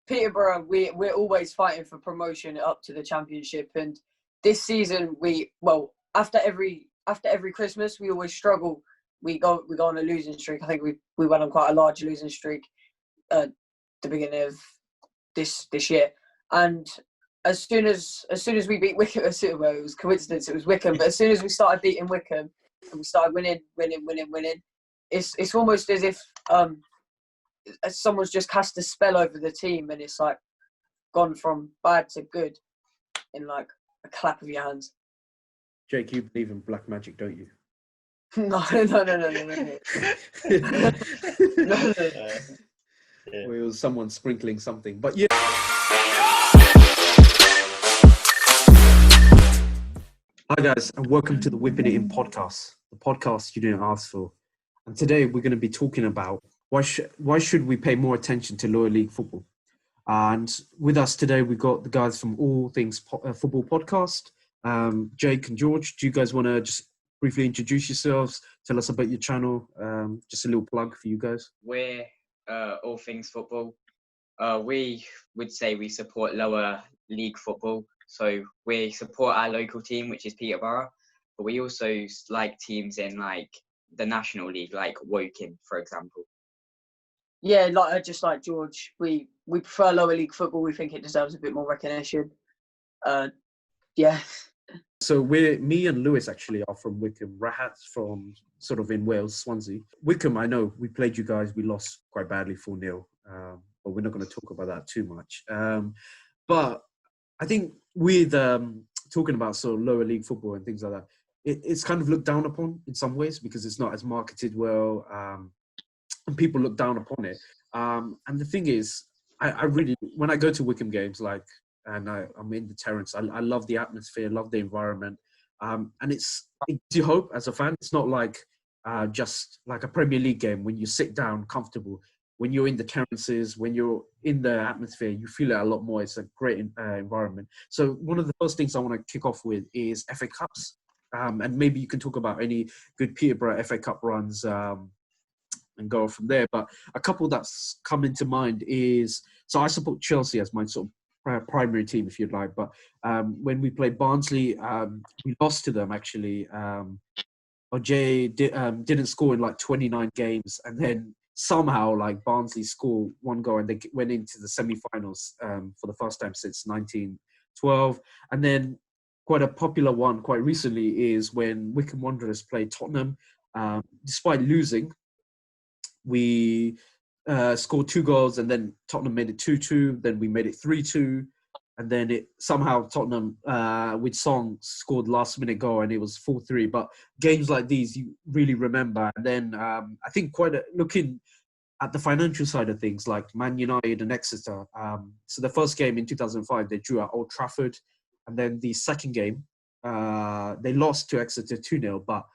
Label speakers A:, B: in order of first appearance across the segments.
A: Peterborough, we're always fighting for promotion up to the Championship, and this season after every Christmas we always struggle. We go on a losing streak. I think we went on quite a large losing streak at the beginning of this year, and as soon as we beat Wycombe, it was coincidence. It was Wycombe, but as soon as we started beating Wycombe and we started winning, it's almost as if someone's just cast a spell over the team, and it's like gone from bad to good in like a clap of your hands.
B: Jake, you believe in black magic, don't you?
A: No. No.
B: Or it was someone sprinkling something, but yeah. Hi guys, and welcome to the Whipping It In podcast, the podcast you didn't ask for. And today we're going to be talking about why should we pay more attention to lower league football. And with us today, we've got the guys from All Things Football Podcast, Jake and George. Do you guys want to just briefly introduce yourselves, tell us about your channel, just a little plug for you guys?
C: We're All Things Football. We would say we support lower league football. So we support our local team, which is Peterborough, but we also like teams in like the National League, like Woking, for example.
A: Yeah, just like George, we prefer lower league football. We think it deserves a bit more recognition. Yeah.
B: So me and Lewis actually are from Wycombe. Rahat's from sort of in Wales, Swansea. Wycombe, I know we played you guys. We lost quite badly 4-0, but we're not going to talk about that too much. But I think with talking about sort of lower league football and things like that, it's kind of looked down upon in some ways because it's not as marketed well, and people look down upon it. And the thing is, I really, when I go to Wycombe games, and I'm in the terrace, I love the atmosphere, love the environment, and it gives you hope as a fan. It's not like just like a Premier League game when you sit down comfortable. When you're in the terraces, when you're in the atmosphere, you feel it a lot more. It's a great environment. So one of the first things I want to kick off with is FA Cups. And maybe you can talk about any good Peterborough FA Cup runs and go from there. But a couple that's come into mind is, so I support Chelsea as my sort of primary team, if you'd like. But when we played Barnsley, we lost to them, actually. Odejayi didn't score in like 29 games, and then somehow like Barnsley scored one goal and they went into the semi-finals for the first time since 1912. And then quite a popular one quite recently is when Wycombe Wanders played Tottenham. Despite losing, we scored 2 goals, and then Tottenham made it 2-2. Then we made it 3-2. And then somehow Tottenham, with Song, scored last-minute goal, and it was 4-3. But games like these, you really remember. And then I think looking at the financial side of things, like Man United and Exeter. So the first game in 2005, they drew at Old Trafford. And then the second game, they lost to Exeter 2-0. But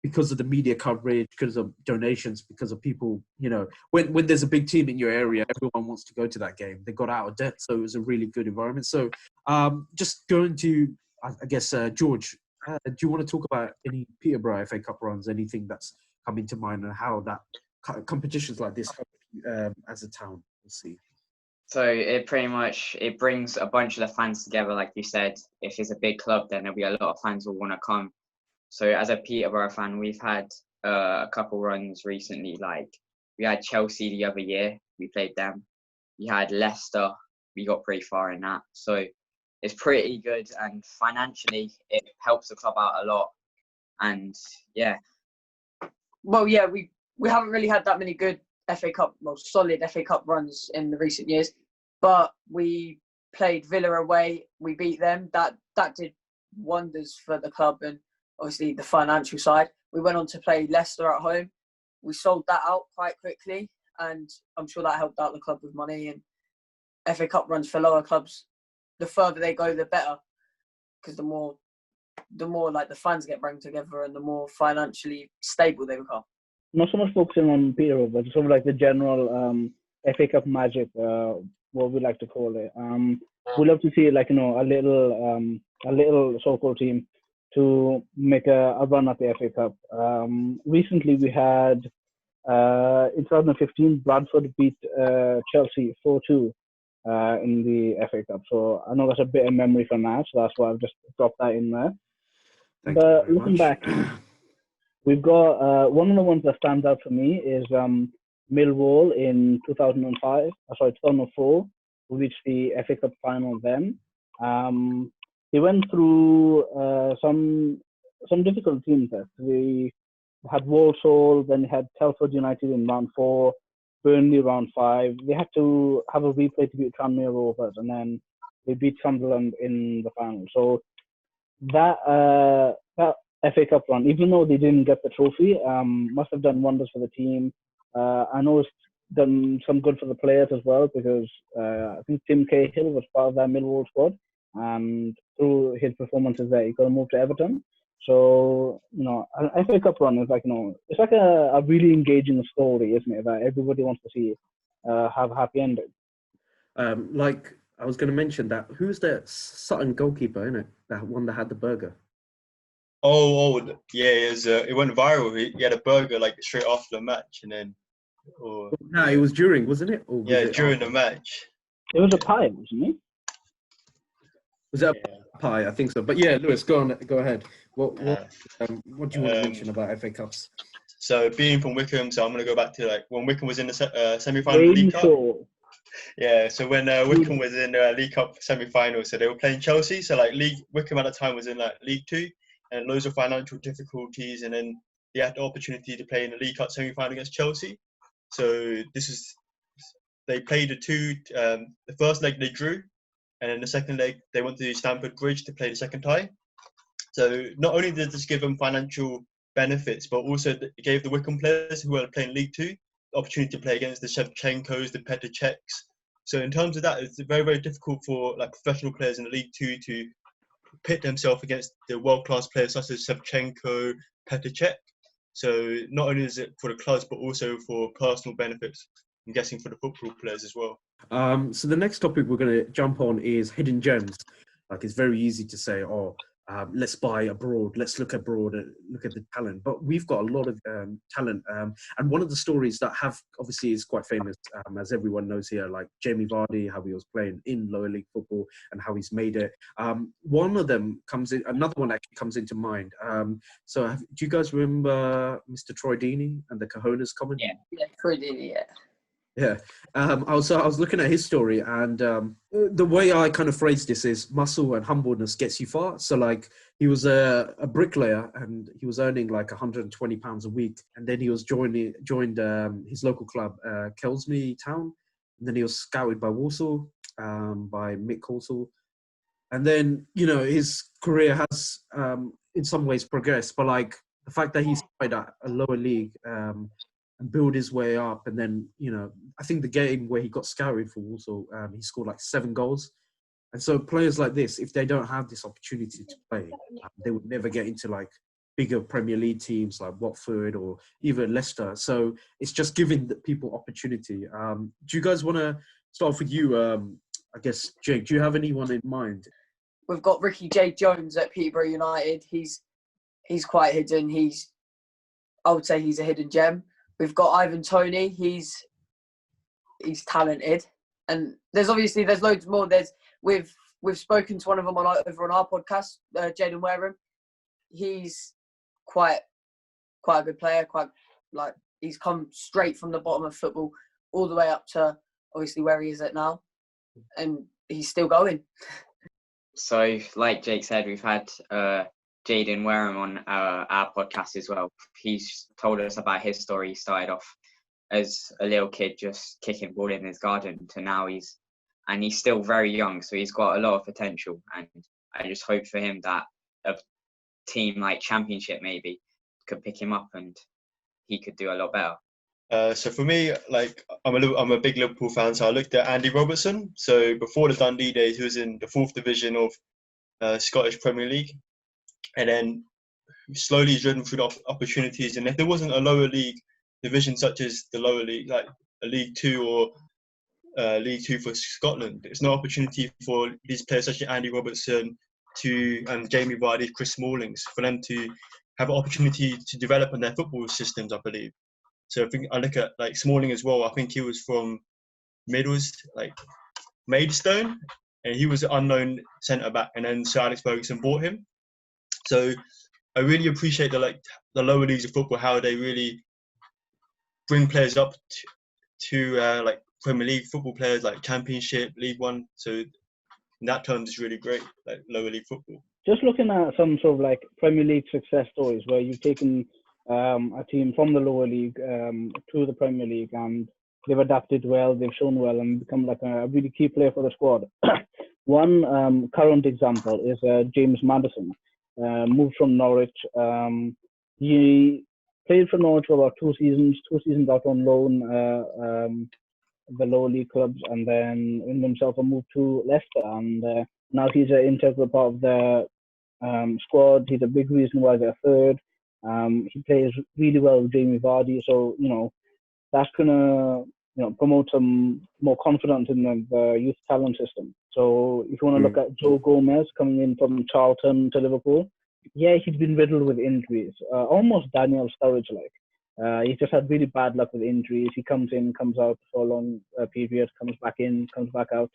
B: because of the media coverage, because of donations, because of people, when there's a big team in your area, everyone wants to go to that game. They got out of debt, so it was a really good environment. So just going to, I guess, George, do you want to talk about any Peterborough FA Cup runs, anything that's coming to mind, and how that competitions like this help as a town? We'll see.
C: So it brings a bunch of the fans together, like you said. If it's a big club, then there'll be a lot of fans who want to come. So as a Peterborough fan, we've had a couple runs recently. Like we had Chelsea the other year, we played them. We had Leicester, we got pretty far in that. So it's pretty good, and financially it helps the club out a lot. And yeah.
A: Well, yeah, we haven't really had that many good solid FA Cup runs in the recent years. But we played Villa away, we beat them. That did wonders for the club and obviously the financial side. We went on to play Leicester at home. We sold that out quite quickly, and I'm sure that helped out the club with money. And FA Cup runs for lower clubs, the further they go, the better, because the more like the fans get brought together and the more financially stable they become.
D: Not so much focusing on Peterborough, but sort of like the general FA Cup magic, what we like to call it. We love to see like a little so-called team to make a run at the FA Cup. Recently, we had in 2015 Bradford beat Chelsea 4-2. in the FA Cup. So I know that's a bit of memory for now, so that's why I've just dropped that in there.
B: Thank you
D: But
B: very
D: looking
B: much.
D: back, we've got one of the ones that stands out for me is Millwall in 2004. We reached the FA Cup final then. They went through some difficult teams there. We had Walsall, then they had Telford United in round 4, Burnley round 5. They had to have a replay to beat Tranmere Rovers, and then they beat Sunderland in the final. So that FA Cup run, even though they didn't get the trophy, must have done wonders for the team. I know it's done some good for the players as well, because I think Tim Cahill was part of that Millwall squad, and through his performances there, he got moved to Everton. So, an FA Cup run is it's like a really engaging story, isn't it? That everybody wants to see have a happy ending.
B: Like I was going to mention that, who's the Sutton goalkeeper, innit? That one that had the burger.
E: Yeah, it went viral. He had a burger like straight after the match, and then.
B: No, it was during, wasn't it? Or was it
E: during
B: after?
E: the match.
D: It was a pie, wasn't it?
B: Was that a pie? I think so. But yeah, Lewis, go ahead. What do you want to mention about FA Cups?
E: So being from Wycombe, so I'm going to go back to when Wycombe was in the semi-final League Cup. Yeah, so when Wycombe was in the League Cup semi-final, so they were playing Chelsea. So Wycombe at the time was in League 2, and loads of financial difficulties, and then they had the opportunity to play in the League Cup semi-final against Chelsea. So they played the first leg they drew, and then the second leg they went to Stamford Bridge to play the second tie. So not only did this give them financial benefits, but also it gave the Wycombe players who were playing League 2 the opportunity to play against the Shevchenkos, the Petr Cechs. So in terms of that, it's very, very difficult for professional players in the League 2 to pit themselves against the world-class players such as Shevchenko, Petr Cech. So not only is it for the clubs, but also for personal benefits, I'm guessing for the football players as well.
B: So the next topic we're going to jump on is hidden gems. It's very easy to say, let's buy abroad, let's look abroad and look at the talent. But we've got a lot of talent. And one of the stories that obviously is quite famous, as everyone knows here, like Jamie Vardy, how he was playing in lower league football and how he's made it. One of them another one actually comes into mind. Do you guys remember Mr. Troy Deeney and the Cojones comment?
A: Yeah, Troy Deeney, yeah.
B: Yeah. I was looking at his story, and the way I kind of phrase this is muscle and humbleness gets you far. So he was a bricklayer, and he was earning £120 a week, and then he was joined his local club, Chelmsley Town, and then he was scouted by Walsall, by Mick Halsall, and then his career has in some ways progressed, but the fact that he started at a lower league and build his way up. And then, I think the game where he got scouted for Walsall, he scored 7 goals. And so players like this, if they don't have this opportunity to play, they would never get into bigger Premier League teams like Watford or even Leicester. So it's just giving the people opportunity. Do you guys want to start off with you? I guess, Jake, do you have anyone in mind?
A: We've got Ricky J. Jones at Peterborough United. He's quite hidden. I would say he's a hidden gem. We've got Ivan Toney. He's talented, and there's loads more. We've spoken to one of them over on our podcast, Jaden Wareham. He's quite a good player. He's come straight from the bottom of football all the way up to obviously where he is at now, and he's still going.
C: So, like Jake said, we've had Jaden Wareham on our podcast as well. He's told us about his story. He started off as a little kid just kicking ball in his garden to now he's still very young, so he's got a lot of potential, and I just hope for him that a team like Championship maybe could pick him up and he could do a lot better.
E: So for me, I'm a big Liverpool fan, so I looked at Andy Robertson. So before the Dundee days, he was in the 4th division of Scottish Premier League. And then slowly driven through the opportunities. And if there wasn't a lower league division such as the lower league, like a League 2 or League 2 for Scotland, there's no opportunity for these players such as Andy Robertson and Jamie Vardy, Chris Smallings, for them to have an opportunity to develop on their football systems, I believe. So I think I look at Smalling as well. I think he was from Middlesbrough, Maidstone, and he was an unknown centre back, and then Sir Alex Ferguson bought him. So I really appreciate the lower leagues of football, how they really bring players up to like Premier League football players, like Championship, League One. So in that terms, it's really great, like lower league football.
D: Just looking at some sort of like Premier League success stories where you've taken a team from the lower league to the Premier League, and they've adapted well, they've shown well, and become like a really key player for the squad. One current example is James Maddison, moved from Norwich. He played for Norwich for about 2 seasons out on loan, the lower league clubs, and then earned himself a move to Leicester, and now he's an integral part of the squad. He's a big reason why they're third. He plays really well with Jamie Vardy, so that's gonna promote some more confidence in the youth talent system. So if you want to look at Joe Gomez coming in from Charlton to Liverpool, yeah, he's been riddled with injuries, almost Daniel Sturridge like. He's just had really bad luck with injuries. He comes in, comes out for a long period, comes back in, comes back out.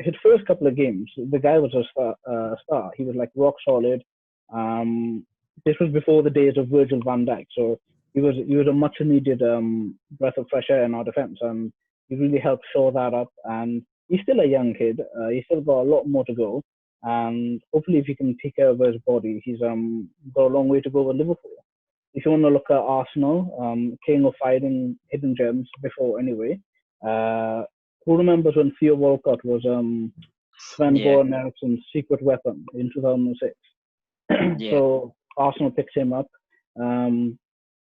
D: His first couple of games, the guy was a star. He was like rock solid. This was before the days of Virgil van Dijk, so he was a much needed breath of fresh air in our defence, and he really helped shore that up. And he's still a young kid. He's still got a lot more to go, and hopefully, if he can take care of his body, he's got a long way to go with Liverpool. If you want to look at Arsenal, king of finding hidden gems before anyway. Who remembers when Theo Walcott was Sven-Goran Eriksson's secret weapon in 2006? So Arsenal picked him up.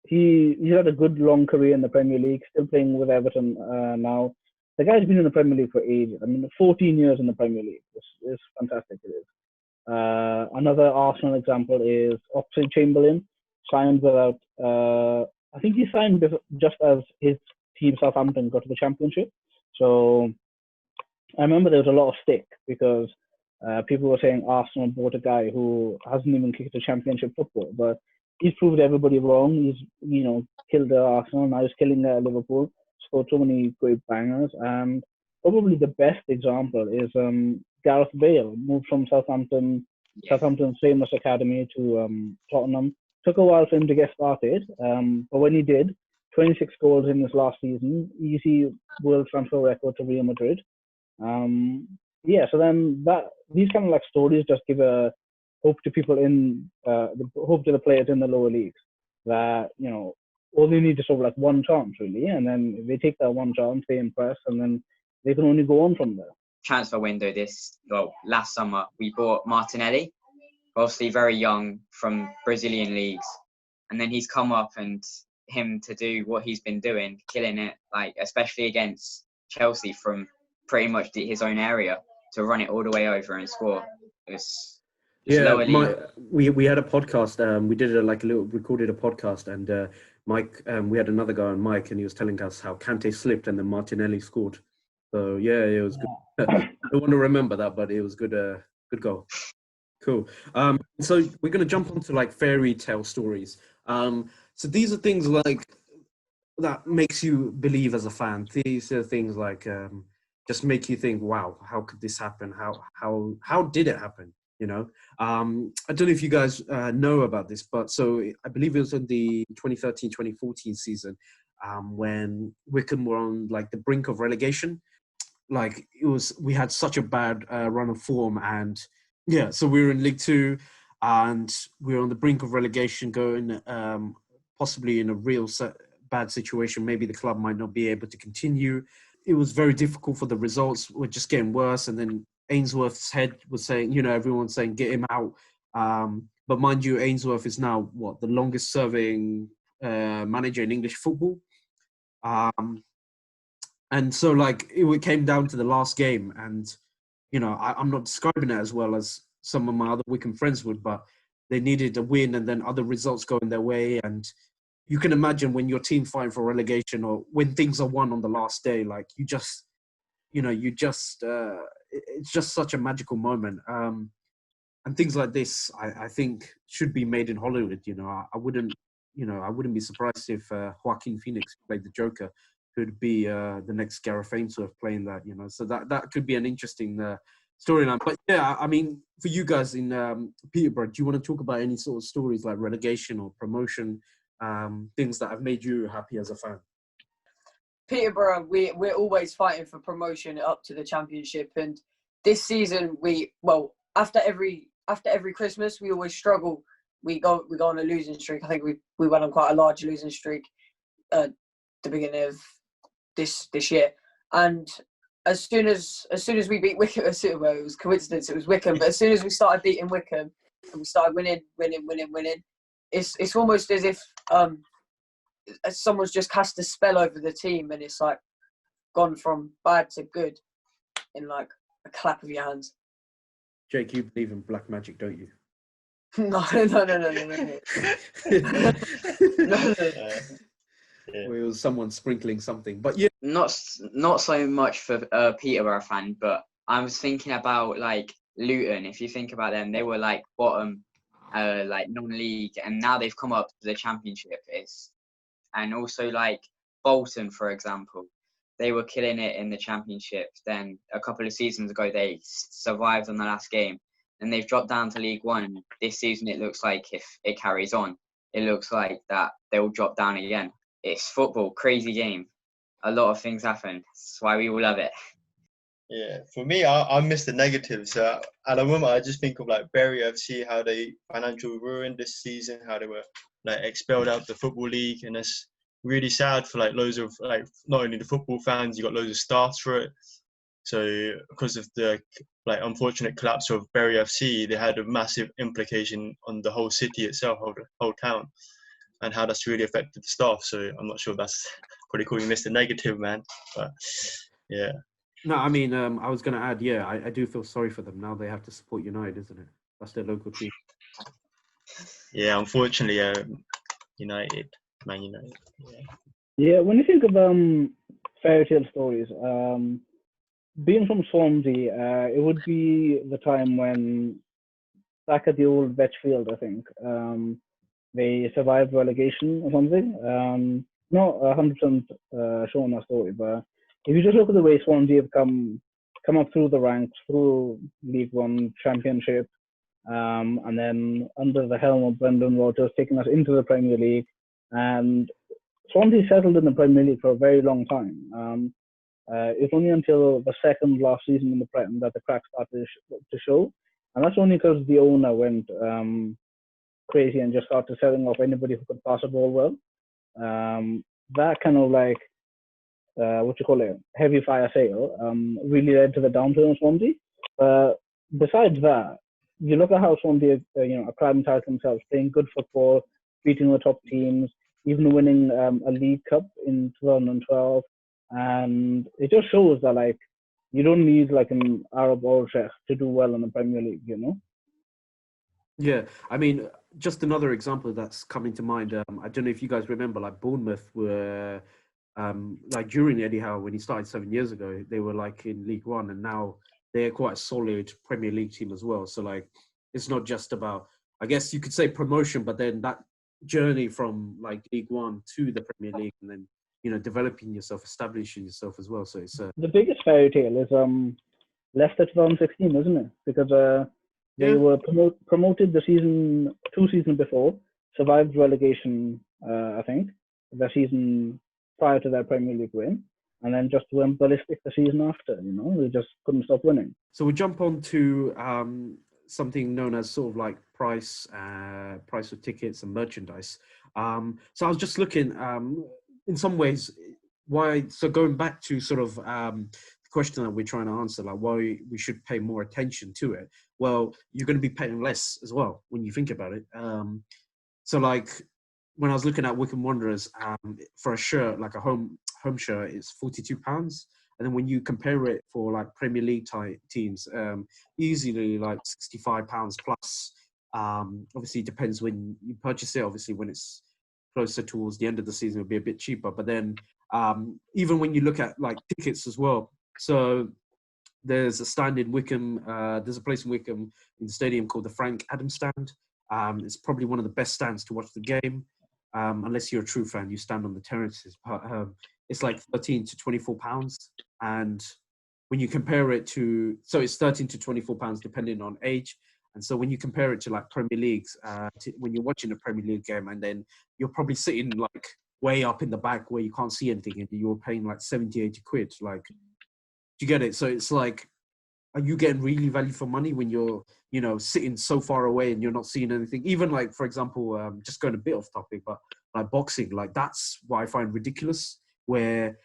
D: He's had a good long career in the Premier League, still playing with Everton now. The guy's been in the Premier League for ages. I mean, 14 years in the Premier League. It's fantastic. It is. Another Arsenal example is Oxlade-Chamberlain, signed without. I think he signed just as his team Southampton got to the Championship. So I remember there was a lot of stick because people were saying Arsenal bought a guy who hasn't even kicked a Championship football, but he's proved everybody wrong. He's killed Arsenal, now he's killing Liverpool. Scored so many great bangers, and probably the best example is Gareth Bale, moved from Southampton's famous academy to Tottenham. Took a while for him to get started, but when he did, 26 goals in his last season, easy world transfer record to Real Madrid. So then these kind of like stories just give a hope to people hope to the players in the lower leagues that all they need is sort of like one chance really, and then if they take that one chance, they impress, and then they can only go on from there.
C: Transfer window last summer we bought Martinelli, obviously very young, from Brazilian leagues, and then he's come up and him to do what he's been doing, killing it, like especially against Chelsea from pretty much his own area, to run it all the way over and score. We
B: had a podcast. We did recorded a podcast, and Mike. We had another guy on Mike, and he was telling us how Kante slipped and then Martinelli scored. So yeah, it was good. I don't want to remember that, but it was good. Good goal. Cool. So we're going to jump onto like fairy tale stories. So these are things like that makes you believe as a fan. These are things like just make you think, wow, how could this happen? How did it happen? I don't know if you guys know about this, but so I believe it was in the 2013-2014 season when Wycombe were on like the brink of relegation. Like we had such a bad run of form, and so we were in League Two, and we were on the brink of relegation, going possibly in a real bad situation. Maybe the club might not be able to continue. It was very difficult for the results were just getting worse, and then Ainsworth's head was saying, everyone's saying get him out. But mind you, Ainsworth is now the longest serving manager in English football. And so like it came down to the last game, and I'm not describing it as well as some of my other Wycombe friends would, but they needed a win and then other results going their way. And you can imagine when your team fighting for relegation, or when things are won on the last day, like it's just such a magical moment. And things like this, I think should be made in Hollywood. I wouldn't be surprised if Joaquin Phonix played the Joker who'd be the next Gareth Ainsworth playing that, So that could be an interesting storyline. But yeah, I mean, for you guys in Peterborough, do you want to talk about any sort of stories like relegation or promotion, things that have made you happy as a fan?
A: Peterborough, we're always fighting for promotion up to the Championship, and this season after every Christmas we always struggle. We go on a losing streak. I think we went on quite a large losing streak at the beginning of this year, and as soon as we beat Wycombe, it was coincidence, it was Wycombe, but as soon as we started beating Wycombe and we started winning, it's almost as if someone's just cast a spell over the team, and it's like gone from bad to good in like a clap of your hands.
B: Jake, you believe in black magic, don't you?
A: No.
B: Or it was someone sprinkling something, but yeah.
C: Not so much for Peterborough fan, but I was thinking about like Luton. If you think about them, they were like bottom, like non-league, and now they've come up to the Championship. And also like Bolton, for example, they were killing it in the Championship. Then a couple of seasons ago, they survived on the last game, and they've dropped down to League One. This season, it looks like if it carries on, it looks like that they will drop down again. It's football, crazy game. A lot of things happen. That's why we all love it.
E: Yeah, for me, I miss the negatives. At the moment, I just think of like Bury FC, how they financial ruined this season, how they were like expelled out of the Football League, and it's really sad for like loads of like not only the football fans, you got loads of staff for it. So because of the like unfortunate collapse of Bury FC, they had a massive implication on the whole city itself, whole town, and how that's really affected the staff. So I'm not sure, that's probably calling this the negative, man. But yeah.
B: No, I mean, I was going to add, yeah, I do feel sorry for them. Now they have to support United, isn't it? That's their local team.
E: Yeah, unfortunately, United, Man United.
D: Yeah, when you think of fairy tale stories, being from Swansea, it would be the time when, back at the old Vetchfield, I think, they survived relegation or something. Not 100% sure on that story, but if you just look at the way Swansea have come up through the ranks, through League One, Championship, and then under the helm of Brendan Rodgers, taking us into the Premier League, and Swansea settled in the Premier League for a very long time. It was only until the second last season in the Prem that the cracks started to show, and that's only because the owner went crazy and just started selling off anybody who could pass a ball well. That kind of like heavy fire sale really led to the downturn of Swansea. Besides that, you look at how Swansea acclimatized themselves, playing good football, beating the top teams, even winning a League Cup in 2012, and it just shows that like you don't need like an Arab oil sheikh to do well in the Premier League,
B: Yeah, I mean, just another example that's coming to mind. I don't know if you guys remember, like Bournemouth were, like during Eddie Howe when he started 7 years ago, they were like in League One, and now they're quite a solid Premier League team as well. So like, it's not just about, I guess you could say promotion, but then that journey from like League One to the Premier League, and then developing yourself, establishing yourself as well. So it's
D: the biggest fairy tale is Leicester 2016, isn't it? Because they were promoted the two seasons before, survived relegation, I think, the season prior to their Premier League win, and then just went ballistic the season after. They just couldn't stop winning.
B: So we jump on to something known as sort of like price of tickets and merchandise. So I was just looking, in some ways, why. So going back to sort of the question that we're trying to answer, like why we should pay more attention to it. Well, you're going to be paying less as well when you think about it. So like when I was looking at Wycombe Wanderers, for a shirt, like a home shirt, it's £42. And then when you compare it for like Premier League teams, easily like £65 plus. Obviously, it depends when you purchase it. Obviously, when it's closer towards the end of the season, it'll be a bit cheaper. But then even when you look at like tickets as well, so there's a stand in Wycombe. There's a place in Wycombe in the stadium called the Frank Adams Stand. It's probably one of the best stands to watch the game. Unless you're a true fan, you stand on the terraces. But it's like 13 to 24 pounds. And when you compare it to, so it's 13 to 24 pounds depending on age. And so when you compare it to like Premier Leagues, when you're watching a Premier League game and then you're probably sitting like way up in the back where you can't see anything and you're paying like 70, 80 quid, like, do you get it? So it's like, are you getting really value for money when you're, you know, sitting so far away and you're not seeing anything? Even like, for example, just going a bit off topic, but like boxing, like that's what I find ridiculous, where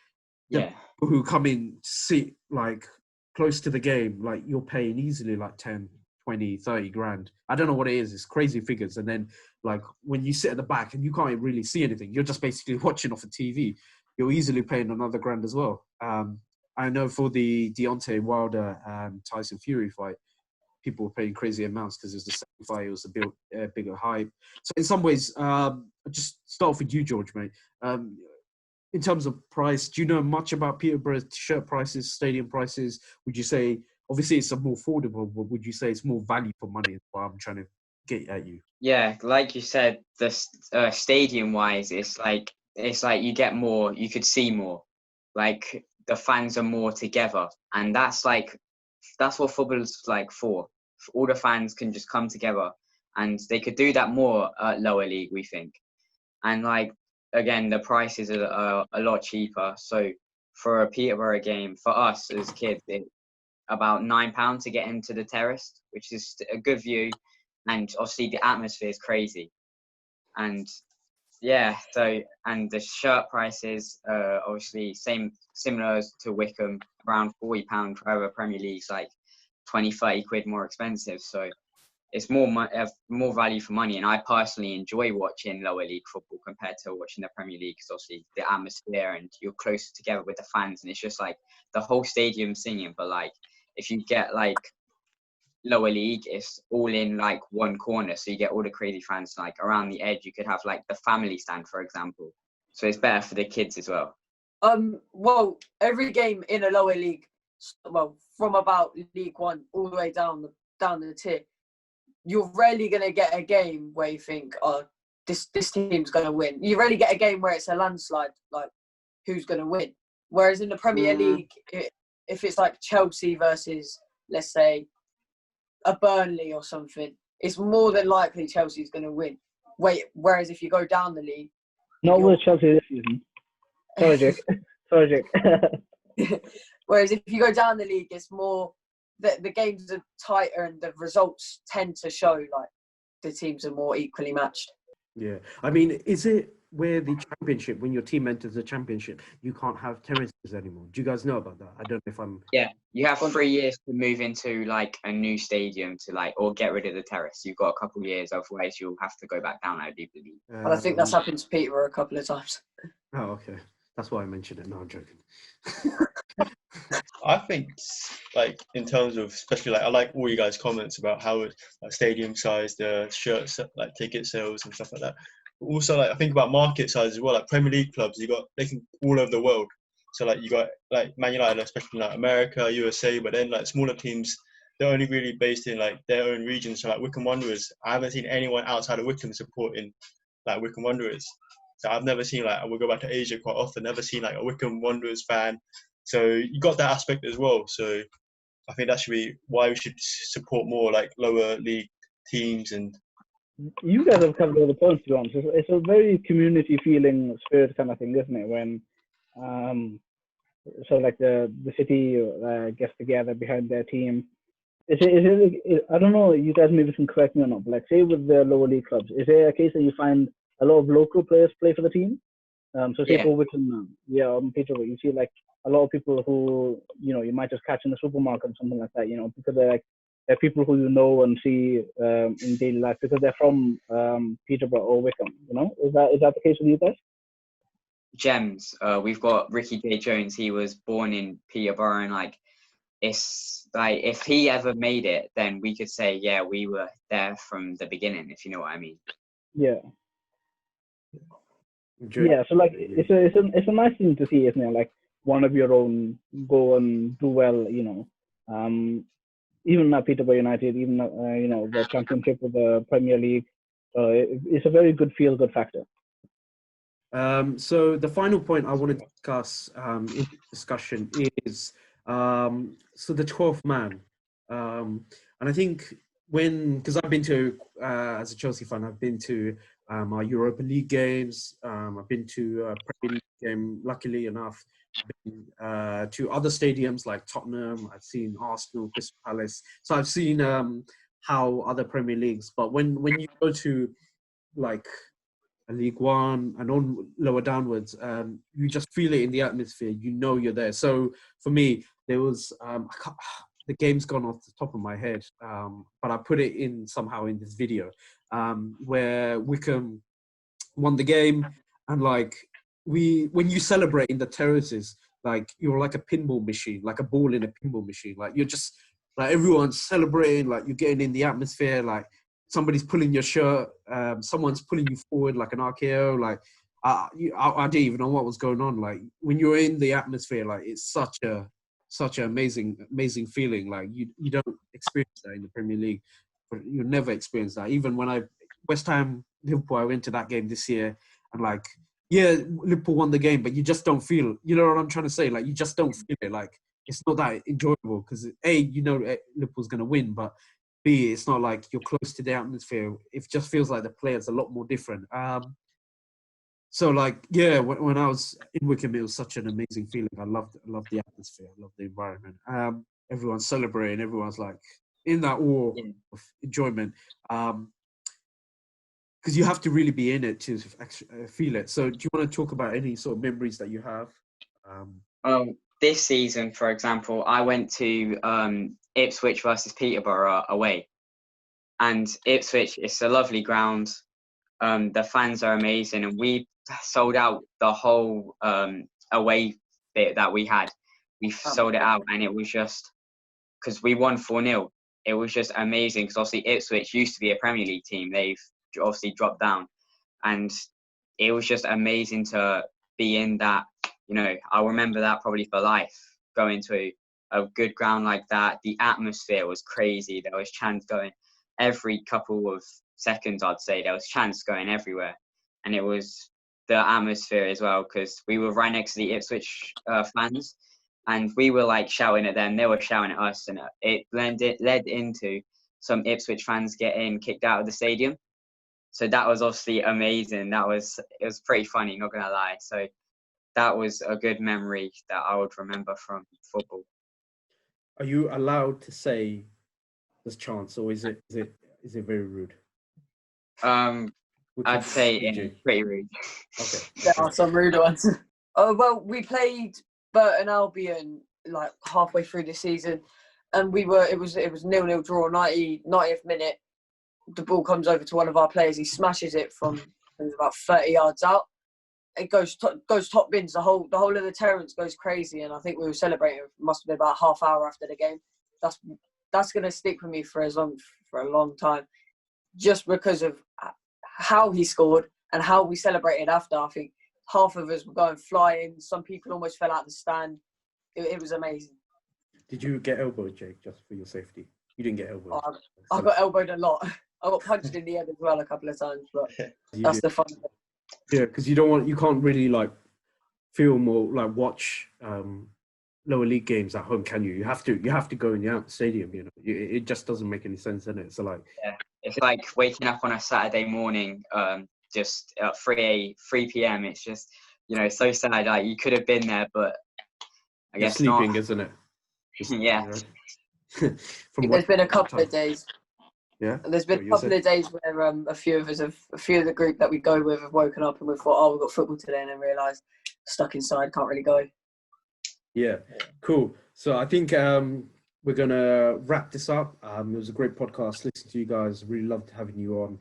B: the people who come in, sit like close to the game, like you're paying easily like 10, 20, 30 grand. I don't know what it is. It's crazy figures. And then like when you sit at the back and you can't really see anything, you're just basically watching off a TV. You're easily paying another grand as well. I know for the Deontay Wilder and Tyson Fury fight, people were paying crazy amounts because it was the same fight. It was a bigger hype. So in some ways, just start off with you, George, mate. In terms of price, do you know much about Peterborough shirt prices, stadium prices? Would you say, obviously it's more affordable, but would you say it's more value for money? Is what I'm trying to get at you.
C: Yeah, like you said, the stadium-wise, it's like you get more, you could see more. Like the fans are more together, and that's what football's like for. All the fans can just come together, and they could do that more at lower league, we think. And like again, the prices are a lot cheaper. So for a Peterborough game, for us as kids, it's about £9 to get into the terrace, which is a good view, and obviously the atmosphere is crazy. And yeah, so, and the shirt prices obviously similar to Wycombe, around £40 for other Premier Leagues, like 20, 30 quid more expensive. So it's more value for money. And I personally enjoy watching lower league football compared to watching the Premier League, because obviously the atmosphere and you're closer together with the fans, and it's just like the whole stadium singing. But like if you get like lower league, it's all in like one corner, so you get all the crazy fans. Like around the edge you could have like the family stand, for example, so it's better for the kids as well.
A: Well, every game in a lower league, well, from about League One all the way down the tier, you're rarely going to get a game where you think, oh, this team's going to win. You rarely get a game where it's a landslide, like who's going to win. Whereas in the Premier League, if it's like Chelsea versus, let's say, a Burnley or something, it's more than likely Chelsea's going to win. Whereas if you go down the league...
D: Not with Chelsea this season. Sorry, Jake.
A: Whereas if you go down the league, it's more... The games are tighter and the results tend to show like the teams are more equally matched.
B: Yeah. I mean, is it where the championship, when your team enters the championship, you can't have terraces anymore? Do you guys know about that? I don't know if I'm...
C: Yeah, you have 3 years to move into like a new stadium to like, or get rid of the terrace. You've got a couple of years, otherwise you'll have to go back down, I do believe.
A: And I think that's happened to Peterborough a couple of times.
B: Oh, okay. That's why I mentioned it. No, I'm joking.
E: I think, like, in terms of, especially, like, I like all you guys' comments about how it, like, stadium size, the shirts, like, ticket sales and stuff like that. But also, like, I think about market size as well. Like, Premier League clubs, they can all over the world. So, like, you got, like, Man United, especially in, like, America, USA, but then, like, smaller teams, they're only really based in, like, their own region. So, like, Wycombe Wanderers, I haven't seen anyone outside of Wycombe supporting, like, Wycombe Wanderers. So I've never seen, like, I will go back to Asia quite often, never seen, like, a Wycombe Wanderers fan. So you got that aspect as well. So I think that should be why we should support more, like, lower league teams. And
D: you guys have covered all the points, to be honest. It's a very community feeling spirit kind of thing, isn't it? When so like the city gets together behind their team. I don't know, you guys maybe can correct me or not, but like say with the lower league clubs, is there a case that you find a lot of local players play for the team? So say for Wycombe, Peterborough, you see like a lot of people who, you know, you might just catch in the supermarket or something like that, you know, because they're people who you know and see in daily life because they're from Peterborough or Wycombe, you know? Is that the case with you guys?
C: Gems. We've got Ricky J. Jones. He was born in Peterborough, and like, it's like if he ever made it, then we could say, yeah, we were there from the beginning, if you know what I mean.
D: Yeah. Yeah, so like it's a nice thing to see, isn't it? Like one of your own go and do well, you know. Even at Peterborough United, even you know, the championship of the Premier League, it's a very good feel-good factor.
B: So the final point I want to discuss in this discussion is so the 12th man. And I think because I've been to, as a Chelsea fan, I've been to our Europa League games. I've been to a Premier League game, luckily enough. I've been to other stadiums like Tottenham. I've seen Arsenal, Crystal Palace. So I've seen how other Premier Leagues. But when you go to like a League One and on lower downwards, you just feel it in the atmosphere. You know you're there. So for me, there was the game's gone off the top of my head, but I put it in somehow in this video where Wycombe won the game, and like when you celebrate in the terraces, like you're like a pinball machine, like a ball in a pinball machine. Like you're just like everyone's celebrating, like you're getting in the atmosphere, like somebody's pulling your shirt, someone's pulling you forward like an RKO. Like I didn't even know what was going on. Like when you're in the atmosphere, like it's such an amazing feeling. Like you don't experience that in the Premier League, but you'll never experience that. Even when West Ham Liverpool, I went to that game this year, and like Liverpool won the game, but you just don't feel. You know what I'm trying to say? Like you just don't feel it. Like it's not that enjoyable because Liverpool's gonna win, but B, it's not like you're close to the atmosphere. It just feels like the players a lot more different. So like, when I was in Wycombe, it was such an amazing feeling. I loved the atmosphere. I loved the environment. Everyone's celebrating. Everyone's like in that awe of enjoyment. Because you have to really be in it to feel it. So do you want to talk about any sort of memories that you have?
C: This season, for example, I went to Ipswich versus Peterborough away. And Ipswich, it's a lovely ground. The fans are amazing, and we sold out the whole away bit that we had. We sold it out, and it was just because we won 4-0. It was just amazing because obviously Ipswich used to be a Premier League team. They've obviously dropped down, and it was just amazing to be in that. You know, I'll remember that probably for life. Going to a good ground like that, the atmosphere was crazy. There was chants going every couple of seconds, I'd say. There was chants going everywhere, and it was the atmosphere as well because we were right next to the Ipswich fans, and we were like shouting at them. They were shouting at us, and it led into some Ipswich fans getting kicked out of the stadium. So that was obviously amazing. It was pretty funny, not gonna lie. So that was a good memory that I would remember from football.
B: Are you allowed to say this chants, or is it very rude?
C: I'd say pretty rude.
B: Okay.
A: There are some rude ones. Well, we played Burton Albion like halfway through the season, and it was 0-0 draw, 90th minute. The ball comes over to one of our players. He smashes it from about 30 yards out. It goes top bins. The whole of the terrace goes crazy, and I think we were celebrating. It must have been about half hour after the game. That's going to stick with me for a long time, just because of how he scored and how we celebrated after. I think half of us were going flying. Some people almost fell out the stand. It was amazing.
B: Did you get elbowed, Jake, just for your safety? You didn't get elbowed.
A: I got elbowed a lot. I got punched in the head as well a couple of times, but that's the fun of it.
B: Yeah, because you can't really like film or like watch lower league games at home, can you? You have to go in the stadium. You know, it just doesn't make any sense, does it? So like,
C: it's like waking up on a Saturday morning, just at 3 p.m. It's just, so sad. Like you could have been there, but I guess
B: sleeping,
C: not.
B: Isn't it?
C: Yeah.
A: There's been a couple of days.
B: Yeah.
A: There's been a couple of days where a few of the group that we go with have woken up and we've thought, we've got football today, and then realised stuck inside, can't really go.
B: Yeah, cool. So I think we're gonna wrap this up. It was a great podcast. Listen to you guys. Really loved having you on.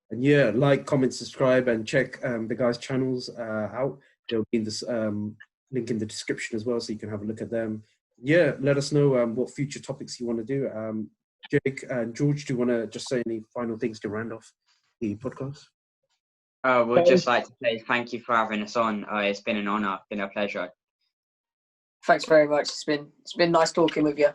B: And yeah, like, comment, subscribe, and check the guys' channels out. They'll be in this link in the description as well, so you can have a look at them. Yeah, let us know what future topics you want to do. Jake and George, do you want to just say any final things to round off the podcast?
C: We'd just like to say thank you for having us on. It's been an honour, been a pleasure.
A: Thanks very much. It's been nice talking with you.